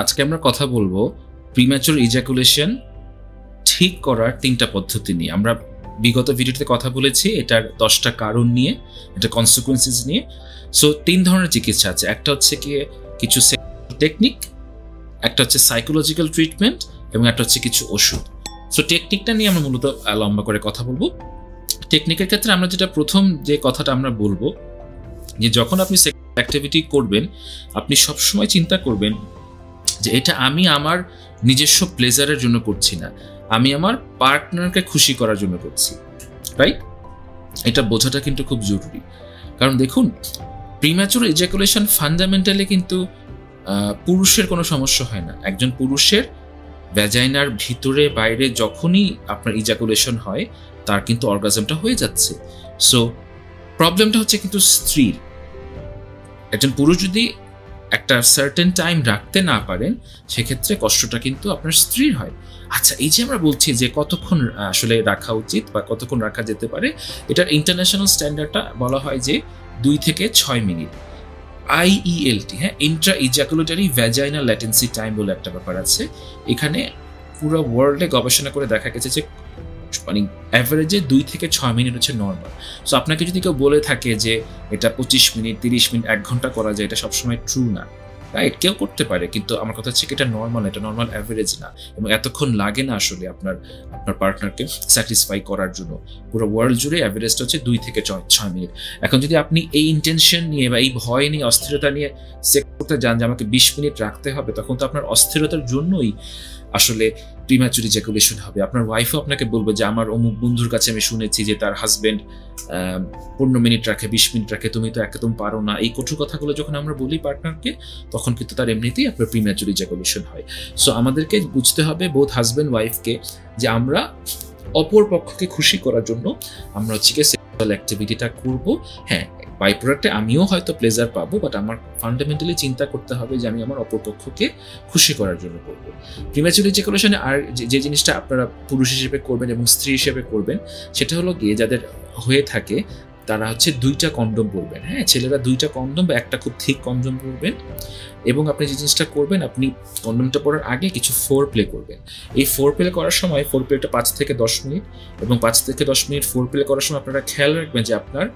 আজকে আমরা কথা বলবো প্রিম্যাচুর ইজাকুলেশন ঠিক করার 3টা পদ্ধতি নিয়ে। আমরা বিগত ভিডিওতে কথা বলেছি এটার 10টা কারণ নিয়ে, এটা কনসিকুয়েন্সেস নিয়ে। সো 3 ধরনের চিকিৎসা আছে। একটা হচ্ছে কি কিছু টেকনিক, একটা হচ্ছে সাইকোলজিক্যাল ট্রিটমেন্ট, এবং একটা হচ্ছে কিছু ওষুধ। সো টেকনিকটা নিয়ে আমরা মূলত লম্বা করে কথা বলবো। টেকনিকের ক্ষেত্রে আমরা যেটা প্রথম যে কথাটা আমরা বলবো যে যখন আপনি সেক্সুয়াল অ্যাক্টিভিটি করবেন, আপনি সবসময় চিন্তা করবেন যে এটা আমি আমার নিজস্ব প্লেজারের জন্য করছি না, আমি আমার পার্টনারকে খুশি করার জন্য করছি, রাইট? এটা বোঝাটা কিন্তু খুব জরুরি। কারণ দেখুন, প্রিম্যাচুর ইজাকুলেশন ফান্ডামেন্টালি কিন্তু পুরুষের কোনো সমস্যা হয় না। একজন পুরুষের ভ্যাজাইনার ভিতরে বাইরে যখনই আপনার ইজাকুলেশন হয় তার কিন্তু অর্গাজমটা হয়ে যাচ্ছে। সো প্রবলেমটা হচ্ছে কিন্তু স্ত্রীর। একজন পুরুষ যদি একটা সার্টেন টাইম রাখতে না পারেন, সেক্ষেত্রে কষ্টটা কিন্তু আপনার স্ত্রীর হয়। আচ্ছা, এই যে আমরা বলছি যে কতক্ষণ আসলে রাখা উচিত বা কতক্ষণ রাখা যেতে পারে, এটার ইন্টারন্যাশনাল স্ট্যান্ডার্ডটা বলা হয় যে 2 থেকে 6 মিনিট। IELT, হ্যাঁ, Intra ejaculatory vaginal latency time বলে একটা ব্যাপার আছে। এখানে পুরো ওয়ার্ল্ডে গবেষণা করে দেখা গেছে যে মানে অ্যাভারেজে 2 থেকে 6 মিনিট হচ্ছে নর্মাল। সো আপনাকে যদি কেউ বলে থাকে যে এটা 25 মিনিট, 30 মিনিট, 1 ঘন্টা করা যায়, এটা সবসময় ট্রু না, রাইট? কেউ করতে পারে, কিন্তু আমার কথা হচ্ছে এটা নর্মাল, এটা নর্মাল অ্যাভারেজ না, এবং এতক্ষণ লাগে না আসলে আপনার পার্টনারকে স্যাটিসফাই করার জন্য। পুরো ওয়ার্ল্ড জুড়ে অ্যাভারেজটা হচ্ছে 2 থেকে 6 মিনিট। এখন যদি আপনি এই ইন্টেনশন নিয়ে বা এই ভয় নিয়ে, অস্থিরতা নিয়ে সেক্স করতে যান যে আমাকে 20 মিনিট রাখতে হবে, তখন তো আপনার অস্থিরতার জন্যই আসলে প্রিম্যাচুর ইজাকুলেশন হবে। আপনার ওয়াইফও আপনাকে বলবে যে আমার অমুক বন্ধুর কাছে আমি শুনেছি যে তার হাজবেন্ড 15 মিনিট রাখে, 20 মিনিট রাখে, তুমি তো একদম পারো না। এই কঠোর কথাগুলো যখন আমরা বলি পার্টনারকে, তখন কিন্তু তার এমনিতেই আপনার প্রিম্যাচুর ইজাকুলেশন হয়। সো আমাদেরকে বুঝতে হবে বোথ হাজবেন্ড ওয়াইফকে যে আমরা অপর পক্ষকে খুশি করার জন্য আমরা হচ্ছে সেক্সুয়াল অ্যাক্টিভিটিটা করব। হ্যাঁ, বাই প্রোডাক্টে আমিও হয়তো প্লেজার পাবো, বাট আমার ফান্ডামেন্টালি চিন্তা করতে হবে যে আমি আমার অপরপক্ষকে খুশি করার জন্য করব। প্রিম্যাচুর ইজাকুলেশনে আর যে জিনিসটা আপনারা পুরুষ হিসেবে করবেন এবং স্ত্রী হিসেবে করবেন, সেটা হলো গিয়ে যাদের হয়ে থাকে তারা হচ্ছে 2টা কন্ডম পরবেন। হ্যাঁ, ছেলেরা 2টা কন্ডম বা একটা খুব থিক কন্ডম পরবেন, এবং আপনি যে জিনিসটা করবেন, আপনি কন্ডমটা পরার আগে কিছু ফোর প্লে করবেন। এই ফোর প্লে করার সময়, ফোর প্লেটা 5 থেকে 10 মিনিট, এবং 5 থেকে 10 মিনিট ফোর প্লে করার সময় আপনারা খেয়াল রাখবেন যে আপনার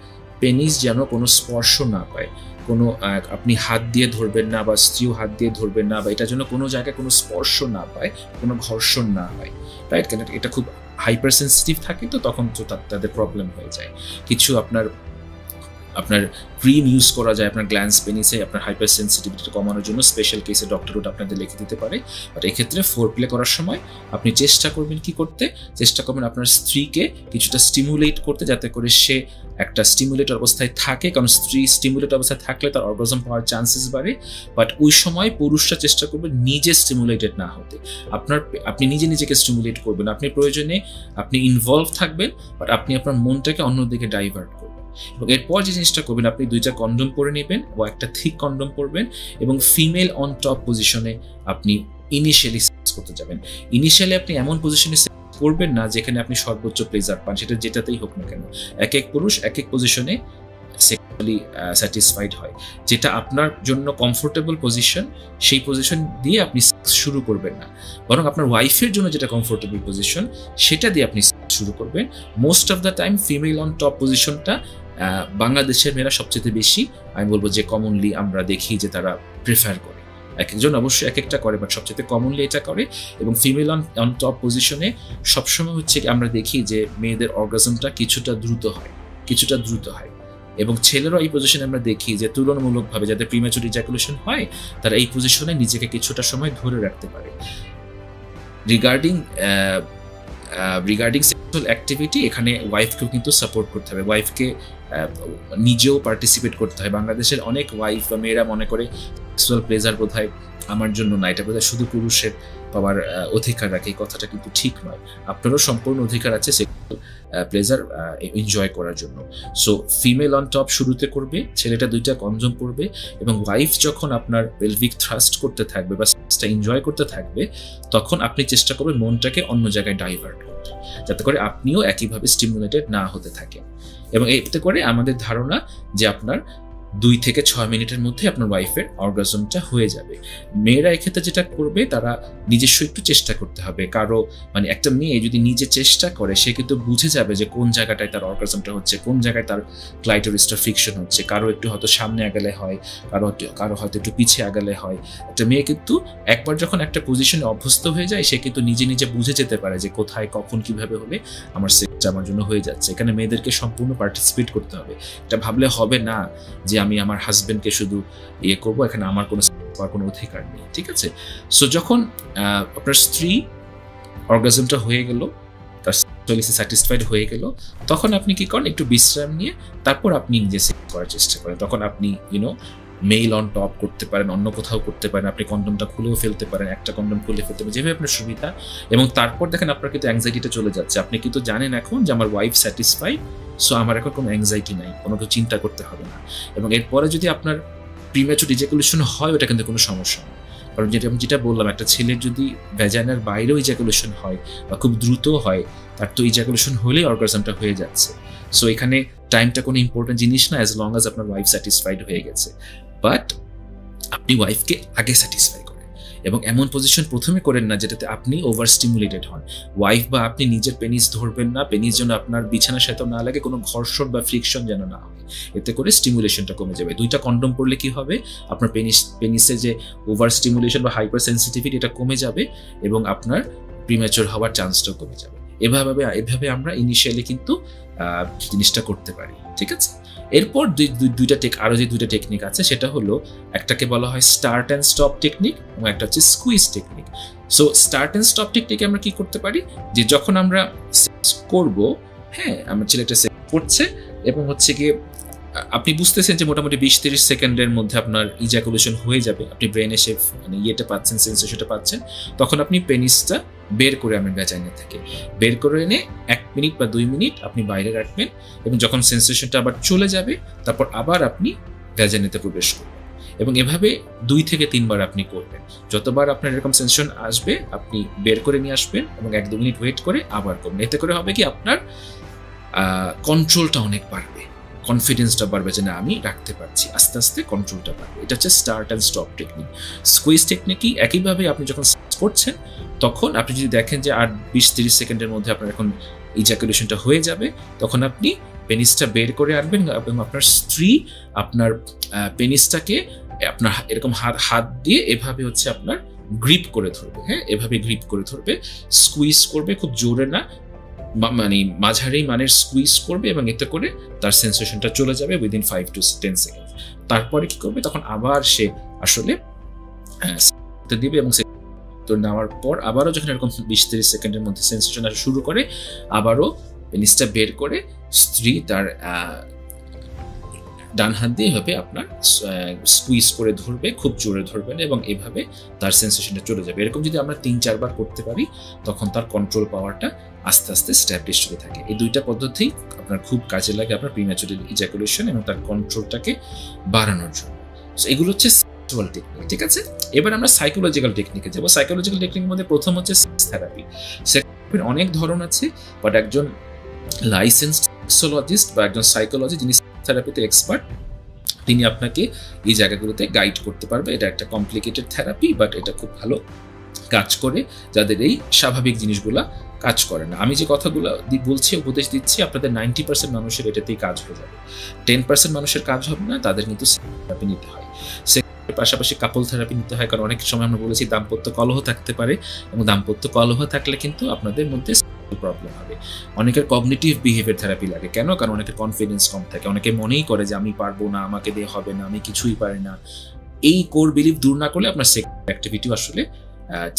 পেনিস যেন কোনো স্পর্শ না পায়, কোনো আপনি হাত দিয়ে ধরবেন না বা স্ত্রীও হাত দিয়ে ধরবেন না, বা এটা যেন কোনো জায়গায় কোনো স্পর্শ না পায়, কোনো ঘর্ষণ না হয়, রাইট? কেন এটা খুব হাইপার সেন্সিটিভ থাকে, তো তখন তো তাদের প্রবলেম হয়ে যায়। কিছু আপনার ক্রিম ইউজ করা যায় আপনার গ্ল্যান্স পেনিসে আপনার হাইপার সেন্সিটিভিটি কমানোর জন্য, স্পেশাল কেসে ডক্টর ওটা আপনাদের লিখে দিতে পারে। বাট এক্ষেত্রে ফোর প্লে করার সময় আপনি চেষ্টা করবেন চেষ্টা করবেন আপনার স্ত্রীকে কিছুটা স্টিমুলেট করতে, যাতে করে সে একটা স্টিমুলেটর অবস্থায় থাকে, কারণ স্ত্রী স্টিমুলেটর অবস্থায় থাকলে তার অর্গাজম পাওয়ার চান্সেস বাড়ে। বাট ওই সময় পুরুষরা চেষ্টা করবে নিজে স্টিমুলেটেড না হতে। আপনি নিজেকে স্টিমুলেট করবেন, আপনি প্রয়োজনে আপনি ইনভলভ থাকবেন, বাট আপনি আপনার মনটাকে অন্যদিকে ডাইভার্ট করবেন। এবং এরপর যে জিনিসটা করবেন, আপনি 2টা কন্ডম পরে নেবেন বা একটা থিক কন্ডম পরবেন, এবং ফিমেল অন টপ পজিশনে আপনি ইনিশিয়ালি সেক্স করতে যাবেন। ইনিশিয়ালি আপনি এমন পজিশনে সেক্স করবেন না যেখানে আপনি সর্বোচ্চ প্লেজার পান, সেটা যেটাতেই হোক না কেন। এক এক পুরুষ এক এক পজিশনে সেক্সুয়ালি স্যাটিসফাইড হয়। যেটা আপনার জন্য কমফোর্টেবল পজিশন, সেই পজিশন দিয়ে আপনি শুরু করবেন না, বরং আপনার ওয়াইফের জন্য যেটা কমফোর্টেবল পজিশন সেটা দিয়ে আপনি শুরু করবেন। Most of the time female on top পজিশনটা বাংলাদেশের মেয়েরা সবচেয়ে বেশি, আমি বলবো যে কমনলি আমরা দেখি যে তারা প্রেফার করে। এক একজন অবশ্যই এক একটা করে, বাট সবচেয়ে কমনলি এটা করে। এবং ফিমেল অন টপ পজিশনে সবসময় হচ্ছে আমরা দেখি যে মেয়েদের অর্গাজমটা কিছুটা দ্রুত হয়, এবং ছেলেরাও এই পজিশনে আমরা দেখি যে তুলনামূলকভাবে যাদের প্রিম্যাচুর ইজাকুলেশন হয় তারা এই পজিশনে নিজেকে কিছুটা সময় ধরে রাখতে পারে। রিগার্ডিং সেক্সুয়াল অ্যাক্টিভিটি, এখানে ওয়াইফকেও কিন্তু সাপোর্ট করতে হবে, ওয়াইফকে নিজেও পার্টিসিপেট করতে হয়। বাংলাদেশের অনেক ওয়াইফ বা মেয়েরা মনে করে সেক্সুয়াল প্লেজার বোধহয় আমার জন্য না, এটা বোধহয় শুধু পুরুষের পাওয়ার অধিকার রাখে। এই কথাটা কিন্তু ঠিক নয়, আপনারও সম্পূর্ণ অধিকার আছে সেক্সুয়াল প্লেজার এনজয় করার জন্য। সো ফিমেল অন টপ শুরুতে করবে, ছেলেটা 2টা কন্ডম পরবে, এবং ওয়াইফ যখন আপনার পেলভিক থ্রাস্ট করতে থাকবে বা সেক্সটা এনজয় করতে থাকবে, তখন আপনি চেষ্টা করবেন মনটাকে অন্য জায়গায় ডাইভার্ট করতে, যাতে করে আপনিও একইভাবে স্টিমুলেটেড না হতে থাকেন। এবং এতে করে আমাদের ধারণা যে আপনার 2 থেকে 6 মিনিটের মধ্যে আপনার ওয়াইফের অর্গাজমটা হয়ে যাবে। মেয়েরা এক্ষেত্রে যেটা করবে, তারা নিজস্ব একটু চেষ্টা করতে হবে। কারো মানে একটা মেয়ে যদি নিজে চেষ্টা করে, সে কিন্তু বুঝে যাবে যে কোন জায়গাটায় তার অর্গাজমটা হচ্ছে, কোন জায়গায় তার ক্লাইটোরিসটা ফ্রিকশন হচ্ছে। কারো একটু হয়তো সামনে আগালে হয়, কারো হয়তো একটু পিছিয়ে আগালে হয়। একটা মেয়ে কিন্তু একবার যখন একটা পজিশনে অভ্যস্ত হয়ে যায়, সে কিন্তু নিজে নিজে বুঝে যেতে পারে যে কোথায়, কখন, কিভাবে হলে আমার সেক্সটা আমার জন্য হয়ে যাচ্ছে। এখানে মেয়েদেরকে সম্পূর্ণ পার্টিসিপেট করতে হবে। এটা ভাবলে হবে না যে আমি আমার হাজবেন্ডকে শুধু ইয়ে করবো, এখানে আমার কোনো অধিকার নেই, ঠিক আছে? সো যখন আপনার স্ত্রী অর্গাজমটা হয়ে গেল, তার সেক্সুয়ালি স্যাটিসফাইড হয়ে গেল, তখন আপনি কি করেন, একটু বিশ্রাম নিয়ে তারপর আপনি নিজে সেক্স করার চেষ্টা করেন। তখন আপনি মেইল অন টপ করতে পারেন, অন্য কোথাও করতে পারেন, আপনি কন্ডমটা খুলেও ফেলতে পারেন, একটা কন্ডম খুলে ফেলতে পারেন, যেভাবে আপনার সুবিধা। এবং তারপর দেখেন আপনার কিন্তু অ্যাংজাইটিটা চলে যাচ্ছে। আপনি কিন্তু জানেন এখন যে আমার ওয়াইফ স্যাটিসফাইড, সো আমার এখন কোনো অ্যাংজাইটি নাই, কোনো কিছু চিন্তা করতে হবে না। এবং এরপরে যদি আপনার প্রিম্যাচুর ইজাকুলেশন হয়, ওটা কিন্তু কোনো সমস্যা না। কারণ যেটা বললাম, একটা ছেলের যদি ভ্যাজাইনার বাইরেও ইজাকুলেশন হয় বা খুব দ্রুত হয়, তার তো ইজাকুলেশন হলেই অর্গাজমটা হয়ে যাচ্ছে। সো এখানে টাইমটা কোনো ইম্পর্টেন্ট জিনিস না, অ্যাজ লং অ্যাজ আপনার ওয়াইফ স্যাটিসফাইড হয়ে গেছে। বাট আপনি ওয়াইফকে আগে স্যাটিসফাই করেন, এবং এমন পজিশন প্রথমে করেন না যেটাতে আপনি ওভার স্টিমুলেটেড হন। ওয়াইফ বা আপনি নিজের পেনিস ধরবেন না, পেনিস যেন আপনার বিছানার সাথে না লাগে, কোনো ঘর্ষণ বা ফ্রিকশন যেন না হয়, এতে করে স্টিমুলেশনটা কমে যাবে। 2টা কন্ডম পড়লে কি হবে, আপনার পেনিসে যে ওভার স্টিমুলেশন বা হাইপার সেন্সিটিভিটি, এটা কমে যাবে এবং আপনার প্রিম্যাচুর হওয়ার চান্সটাও কমে যাবে। এভাবে আমরা ইনিশিয়ালি কিন্তু জিনিসটা করতে পারি, ঠিক আছে? এরপর আরো যে 2টা টেকনিক আছে, সেটা হলো, একটাকে বলা হয় স্টার্ট অ্যান্ড স্টপ টেকনিক এবং একটা হচ্ছে squeeze technique. So start and stop টেকনিকে আমরা কি করতে পারি, যে যখন আমরা সেক্স করব, হ্যাঁ, আমার ছেলেটা সেক্স করছে এবং হচ্ছে গিয়ে আপনি বুঝতেছেন যে মোটামুটি 20-30 সেকেন্ডের মধ্যে আপনার ইজাকুলেশন হয়ে যাবে, আপনি ব্রেনে সে ইয়েটা পাচ্ছেন, সেন্সেশনটা পাচ্ছেন, তখন আপনি পেনিসটা বের করে আনবেন ভ্যাজাইনা থেকে। বের করে এনে 1 মিনিট বা 2 মিনিট আপনি বাইরে রাখবেন, এবং যখন সেন্সেশনটা আবার চলে যাবে, তারপর আবার আপনি ভ্যাজাইনাতে প্রবেশ করবেন। এবং এভাবে 2 থেকে 3 বার আপনি করবেন। যতবার আপনার এরকম সেন্সেশন আসবে, আপনি বের করে নিয়ে আসবেন এবং 1-2 মিনিট ওয়েট করে আবার করবেন। এতে করে হবে কি, আপনার কন্ট্রোলটা অনেক বাড়বে, কনফিডেন্সটা বাড়বে যে না, আমি রাখতে পারছি, আস্তে আস্তে কন্ট্রোলটা বাড়বে। এটা হচ্ছে start and stop technique. Squeeze টেকনিকই একইভাবে, আপনি যখন করছেন, তখন আপনি যদি দেখেন যে আর 20-30 সেকেন্ডের মধ্যে আপনার এখন ইজাকুলেশনটা হয়ে যাবে, তখন আপনি পেনিসটা বের করে আনবেন এবং আপনার স্ত্রী আপনার পেনিসটাকে আপনার এরকম হাত দিয়ে এভাবে হচ্ছে আপনার গ্রিপ করে ধরবে। হ্যাঁ, এভাবে গ্রিপ করে ধরবে, স্কুইজ করবে, খুব জোরে না, মানে মাঝারি মানের স্কুইজ করবে, এবং এতে করে তার সেন্সেশনটা চলে যাবে উইদিন 5 to 10 সেকেন্ড। তারপরে কি করবে, তখন আবার সে আসলে দিবে, এবং তো নেওয়ার পর আবারও যখন এরকম 20-30 সেকেন্ডের মধ্যে সেন্সেশন আসা শুরু করে, আবারও পেনিসটা বের করে স্ত্রী তার ডান হাত দিয়ে এভাবে আপনার স্কুইজ করে ধরবে, খুব জোরে ধরবেন, এবং এভাবে তার সেন্সেশনটা চলে যাবে। এরকম যদি আমরা 3-4 বার করতে পারি, তখন তার কন্ট্রোল পাওয়ারটা আস্তে আস্তে স্ট্যাবলিশ হতে থাকে। এই 2টা পদ্ধতি আপনার খুব কাজে লাগে আপনার প্রিম্যাচুর ইজাকুলেশন এবং তার কন্ট্রোলটাকে বাড়ানোর জন্য। এগুলো হচ্ছে সেক্সুয়াল টেকনিক, ঠিক আছে? এবার আমরা সাইকোলজিক্যাল টেকনিকে যাবো। সাইকোলজিক্যাল টেকনিকের মধ্যে প্রথম হচ্ছে সেক্স থেরাপি। সেক্স থেরাপির অনেক ধরন আছে, বাট একজন লাইসেন্সড সেক্সোলজিস্ট বা একজন সাইকোলজি যিনি থেরাপিতে এক্সপার্ট, তিনি আপনাকে এই জায়গাগুলোতে গাইড করতে পারবে। এটা একটা কমপ্লিকেটেড থেরাপি, বাট এটা খুব ভালো কাজ করে যাদের এই স্বাভাবিক জিনিসগুলা কাজ করে না। আমি যে কথাগুলো বলছি, উপদেশ দিচ্ছি, আপনাদের 90% মানুষের এটাতেই কাজ হয়ে যাবে। 10% মানুষের কাজ হবে না, তাদের কিন্তু থেরাপি নিতে হয়। পাশাপাশি কাপল থেরাপি নিতে হয়, কারণ অনেক সময় আমরা বলেছি দাম্পত্য কলহ থাকতে পারে, এবং দাম্পত্য কলহ থাকলে কিন্তু আপনাদের মধ্যে প্রবলেম হবে। অনেকের কগনিটিভ বিহেভিয়ার থেরাপি লাগে। কেন? কারণ অনেকের কনফিডেন্স কম থাকে, অনেকে মনেই করে যে আমি পারবো না, আমাকে দিয়ে হবে না, আমি কিছুই পারি না। এই কোর বিলিফ দূর না করলে আপনার সেক্স অ্যাক্টিভিটিও আসলে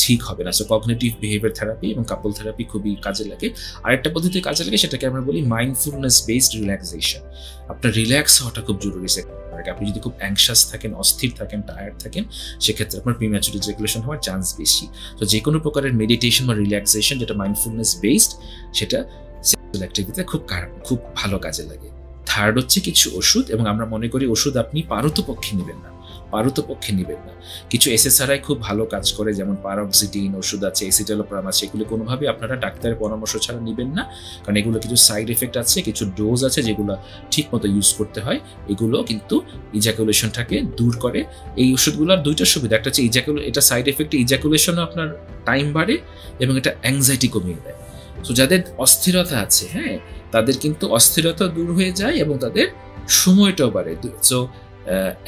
ঠিক হবে না। সো কগনিটিভ বিহেভিয়ার থেরাপি এবং কাপল থেরাপি খুবই কাজে লাগে। আরেকটা পদ্ধতি কাজে লাগে, সেটাকে আমরা বলি মাইন্ডফুলনেস বেসড রিল্যাক্সেশন। আপনার রিল্যাক্স হওয়াটা খুব জরুরি। আপনি যদি খুব অ্যাংশাস থাকেন, অস্থির থাকেন, টায়ার্ড থাকেন, সেক্ষেত্রে আপনার প্রিম্যাচুর ইজাকুলেশন হওয়ার চান্স বেশি। তো যে কোনো প্রকারের মেডিটেশন বা রিল্যাক্সেশন যেটা মাইন্ডফুলনেস বেসড, সেটা সেক্সুয়াল অ্যাক্টিভিটিতে খুব ভালো কাজে লাগে। থার্ড হচ্ছে কিছু ওষুধ, এবং আমরা মনে করি ওষুধ আপনি পারতপক্ষে নেবেন না। পারতপক্ষে নেবেন না। কিছু SSRI খুব ভালো কাজ করে, যেমন পারক্সিটিন ওষুধ আছে, এসিটালোপ্রাম আছে, এগুলো কোনোভাবে আপনারা ডাক্তারের পরামর্শ ছাড়া নেবেন না, কারণ এগুলো কিছু সাইড এফেক্ট আছে, কিছু ডোজ আছে যেগুলো ঠিক মতো ইউজ করতে হয়। এগুলো কিন্তু ইজাকুলেশনটাকে দূর করে। এই ওষুধগুলোর দুইটা সুবিধা, একটা হচ্ছে এটা সাইড এফেক্টে ইজাকুলেশনও আপনার টাইম বাড়ে এবং এটা অ্যাংজাইটি কমিয়ে দেয়। তো যাদের অস্থিরতা আছে, হ্যাঁ, তাদের কিন্তু অস্থিরতা দূর হয়ে যায় এবং তাদের সময়টাও বাড়ে। সো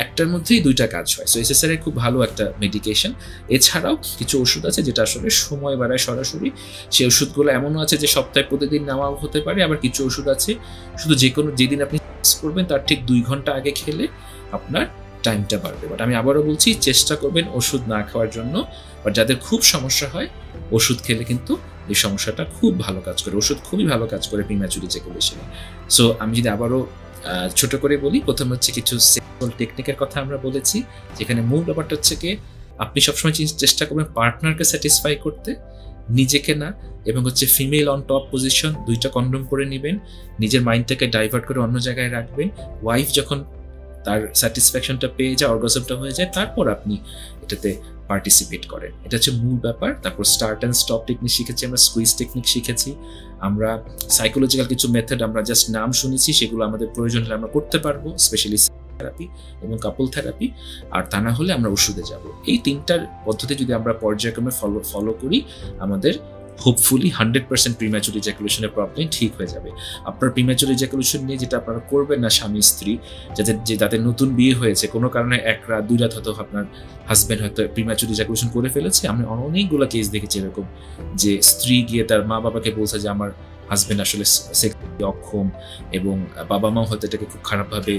একটার মধ্যেই দুইটা কাজ হয়। সো SSRI খুব ভালো একটা মেডিকেশন। এছাড়াও কিছু ওষুধ আছে যেটা আসলে সময় বাড়ায় সরাসরি। সেই ওষুধগুলো এমনও আছে যে সপ্তাহে প্রতিদিন নেওয়া হতে পারে, আবার কিছু ওষুধ আছে শুধু যেদিন আপনি করবেন তার ঠিক 2 ঘন্টা আগে খেলে আপনার টাইমটা বাড়বে। বাট আমি আবারও বলছি, চেষ্টা করবেন ওষুধ না খাওয়ার জন্য। বাট যাদের খুব সমস্যা হয়, ওষুধ খেলে কিন্তু এই সমস্যাটা খুব ভালো কাজ করে। ওষুধ খুবই ভালো কাজ করে প্রিম্যাচুর ইজাকুলেশনে। সো আমি যদি আবারও ছোট করে বলি, প্রথম হচ্ছে কিছু সেক্সুয়াল টেকনিকের কথা আমরা বলেছি, যেখানে মূল ব্যাপারটা হচ্ছে কি আপনি সবসময় চেষ্টা করবেন পার্টনারকে স্যাটিসফাই করতে, নিজেকে না। এবং হচ্ছে ফিমেল অন টপ পজিশন, 2টা কন্ডম করে নেবেন, নিজের মাইন্ডটাকে ডাইভার্ট করে অন্য জায়গায় রাখবেন। ওয়াইফ যখন তার স্যাটিসফ্যাকশনটা পেয়ে যায়, অর্গাজমটা হয়ে যায়, তারপর আপনি এটাতে পার্টিসিপেট করেন। এটা হচ্ছে মূল ব্যাপার। তারপর স্টার্ট অ্যান্ড স্টপ টেকনিক শিখেছি আমরা, স্কুইজ টেকনিক শিখেছি আমরা, সাইকোলজিক্যাল কিছু মেথড আমরা জাস্ট নাম শুনেছি, সেগুলো আমাদের প্রয়োজন হলে আমরা করতে পারবো, স্পেশালি থেরাপি এবং কাপল থেরাপি। আর তা না হলে আমরা ওষুধে যাব। এই 3টার পদ্ধতি যদি আমরা পর্যায়ক্রমে ফলো করি, আমাদের হোপফুলি 100% প্রিম্যাচুর ইজাকুলেশনের প্রবলেম ঠিক হয়ে যাবে। আপনার প্রিম্যাচুর ইজাকুলেশন নিয়ে যেটা আপনারা করবেন না, স্বামী স্ত্রী যাদের নতুন বিয়ে হয়েছে, কোনো কারণে 1 রাত 2 রাত হয়তো আপনার হাজব্যান্ড হয়তো প্রিম্যাচুর ইজাকুলেশন করে ফেলেছে। আমি অনেকগুলো কেস দেখেছি এরকম, যে স্ত্রী গিয়ে তার মা বাবাকে বলছে যে আমার হাজব্যান্ড আসলে সেক্সুয়ালি অক্ষম, এবং বাবা মাও হয়তো এটাকে খুব খারাপভাবে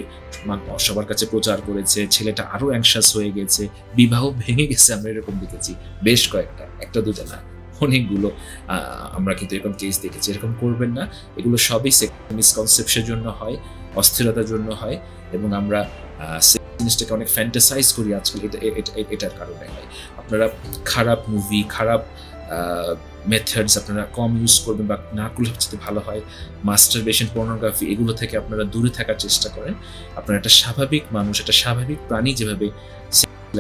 সবার কাছে প্রচার করেছে। ছেলেটা আরো অ্যাংশাস হয়ে গেছে, বিবাহ ভেঙে গেছে। আমরা এরকম দেখেছি বেশ কয়েকটা, 1টা 2টা না, অনেকগুলো আমরা কিন্তু এরকম কেস দেখেছি। এরকম করবেন না। এগুলো সবই মিসকনসেপশনের জন্য হয়, অস্থিরতার জন্য হয়, এবং আমরা জিনিসটাকে অনেক ফ্যান্টাসাইজ করি আজকাল, এটার কারণে হয়। আপনারা খারাপ মুভি, খারাপ মেথডস আপনারা কম ইউজ করবেন, বা না করলে সবচেয়ে ভালো হয়। মাস্টারবেশন, পর্নোগ্রাফি, এগুলো থেকে আপনারা দূরে থাকার চেষ্টা করেন। আপনারা একটা স্বাভাবিক মানুষ, একটা স্বাভাবিক প্রাণী যেভাবে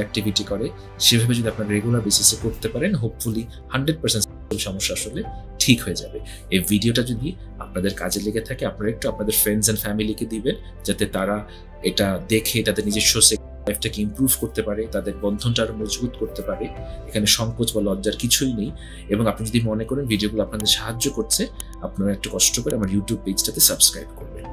অ্যাক্টিভিটি করে, সেভাবে যদি আপনারা রেগুলার বেসিসে করতে পারেন, হোপফুলি 100% সমস্যা আসলে ঠিক হয়ে যাবে। এই ভিডিওটা যদি আপনাদের কাজে লেগে থাকে, আপনারা একটু আপনাদের ফ্রেন্ডস অ্যান্ড ফ্যামিলিকে দিবেন, যাতে তারা এটা দেখে তাদের নিজস্ব লাইফটাকে ইমপ্রুভ করতে পারে, তাদের বন্ধনটা আরো মজবুত করতে পারে। এখানে সংকোচ বা লজ্জার কিছুই নেই। এবং আপনি যদি মনে করেন ভিডিওগুলো আপনাদের সাহায্য করছে, আপনারা একটু কষ্ট করে আমার ইউটিউব পেজটাতে সাবস্ক্রাইব করবেন।